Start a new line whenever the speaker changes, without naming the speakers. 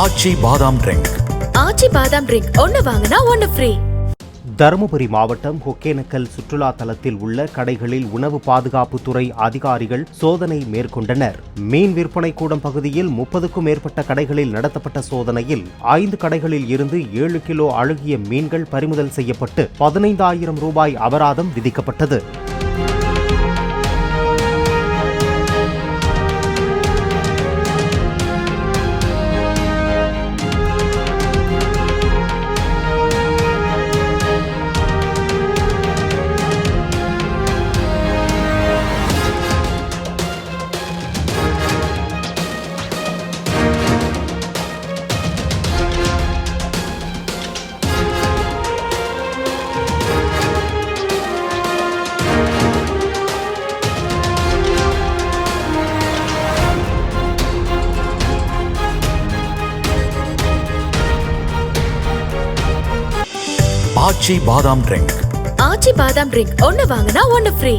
ஆச்சி பாதாம் ட்ரிங்க்.
ஆச்சி பாதாம் ட்ரிங்க் ஒன்னு வாங்கினா ஒன்னு ஃப்ரீ.
தருமபுரி மாவட்டம் ஒகேனக்கல் சுற்றுலா தலத்தில் உள்ள கடைகளில் உணவு பாதுகாப்புத்துறை அதிகாரிகள் சோதனை மேற்கொண்டனர். மீன் விற்பனை கூடம் பகுதியில் 30க்கும் மேற்பட்ட கடைகளில் நடத்தப்பட்ட சோதனையில் 5 கடைகளில் இருந்து 7 கிலோ அழுகிய மீன்கள் பறிமுதல் செய்யப்பட்டு 15,000 ரூபாய் அபராதம் விதிக்கப்பட்டது.
ஆச்சி பாதாம் ட்ரிங்க்.
ஆச்சி பாதாம் ட்ரிங்க் ஒன்னு வாங்கினா ஒன்னு ஃப்ரீ.